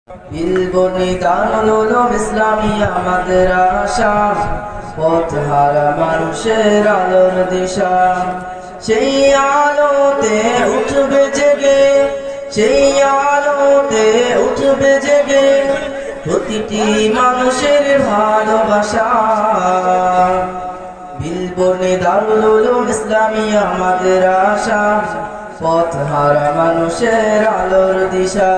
বিলবনি দারুল উলুম ইসলামিয়া মাদ্রাসা, পথহারা মানুষের আলোর দিশা। সেই আলোতে উঠবে জেগে, সেই আলোতে উঠবে জেগে প্রতিটি মানুষের ভালোবাসা। বিলবনি দারুল উলুম ইসলামিয়া মাদ্রাসা, পথহারা মানুষের আলোর দিশা।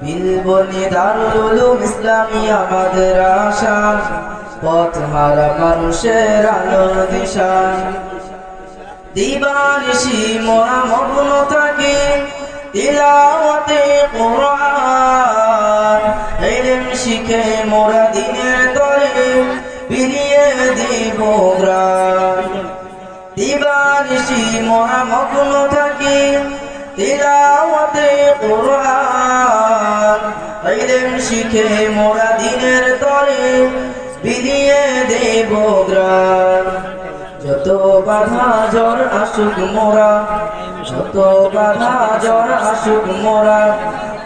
বিলবনি দারুল উলুম ইসলামিয়া মাদ্রাসা, পথহারা মানুষের আলোর দিশা। দিবানিশি মোরা মগ্ন থাকি তিলাওয়াতে কোরআন, ইলম শিখে মোরা দিনের তরে বিলিয়ে দিব গ্রাণ। দিবানিশি মোরা মগ্ন থাকি তিলাওয়াতে কোরআন, ইলম শিখে মোরা দিনের তরে বিলিয়ে দেব গ্রাণ। যত বাধা জ্বর আসুক মোরা, যত বাধা জ্বর আসুক মোরা,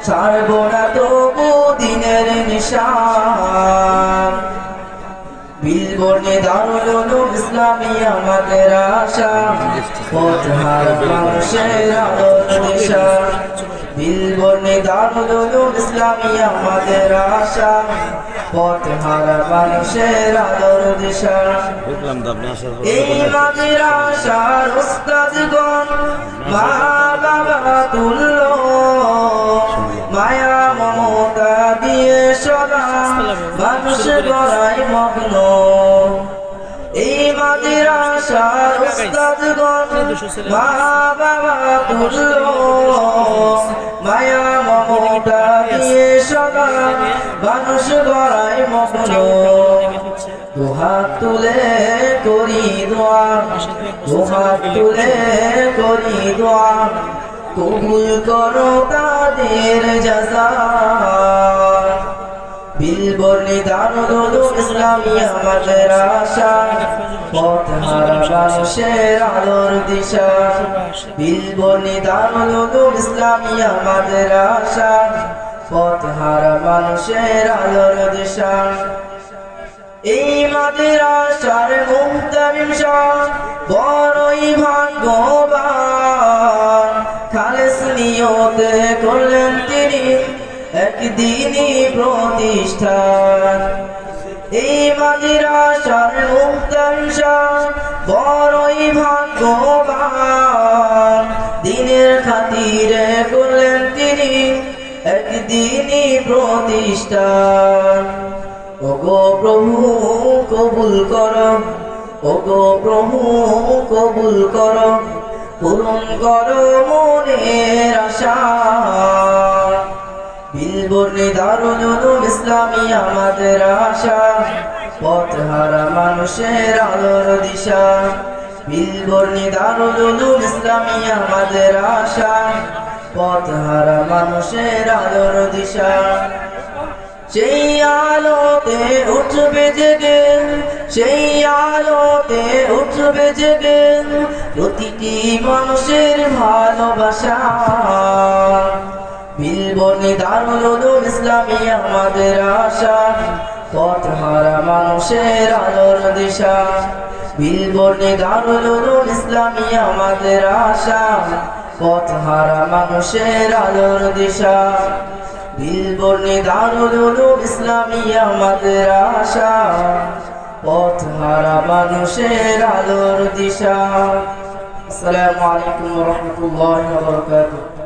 ছাড়ব না তবু দিনের নিশান। বিলবনি দারুল উলুম ইসলামিয়া মাদ্রাসা, পথহারা মানুষের আলোর দিশা। বিলবনি দারুল উলুম ইসলামিয়া মাদ্রাসা, পথহারা মানুষের আলোর দিশা। এই মাদ্রাসার উস্তাদগণ মা বাবা তুল্য, মায়া মমতা দিয়ে সদা মানুষ গড়ায় মগ্ন। এই মাদ্রাসার উস্তাদগণ মা বাবা তুল্য, মায়া মমতা দিয়ে সদা মানুষ গড়ায় মগ্ন। দুহাত তুলে করি দোয়া, দুহাত তুলে করি দোয়া, কবুল করো তাদের জাযা। বিলবনি দারুল উলুম ইসলামিয়া মাদ্রাসা, পথহারা মানুষের আলোর দিশা। বিলবনি দারুল উলুম ইসলামিয়া মাদ্রাসা, পথহারা মানুষের আলোর দিশা। এই মাদ্রাসার মুহতামিম শাহ বড়ই ভাগ্যবান, খালেস নিয়তে করলেন তিনি একদিনই প্রতিষ্ঠান। এই মাদ্রাসার মুহতামিম শাহ বড়ই ভাগ্যবান, দিনের খাতিরে করলেন তিনি একদিনই প্রতিষ্ঠান। ওগো প্রভু কবুল করো, ওগো প্রভু কবুল করো, পূরণ করো মনের আশা। বিলবনি দারুল উলুম ইসলামিয়া মাদ্রাসা, পথহারা মানুষের আলোর দিশা। বিলবনি দারুল উলুম ইসলামিয়া মাদ্রাসা, পথহারা মানুষের আলোর দিশা। সেই আলোতে উঠবে জেগে, সেই আলোতে উঠবে জেগে প্রতিটি মানুষের ভালোবাসা। বিলবনি দারুল উলুম ইসলামিয়া মাদ্রাসা, পথহারা মানুষের আলোর দিশা। বিলবনি দারুল উলুম ইসলামিয়া মাদ্রাসা, পথহারা মানুষের আলোর দিশা। বিলবনি দারুল উলুম ইসলামিয়া মাদ্রাসা, পথহারা মানুষের আলোর দিশা। আসসালামু আলাইকুম ওয়া রাহমাতুল্লাহি ওয়া বারাকাতুহু।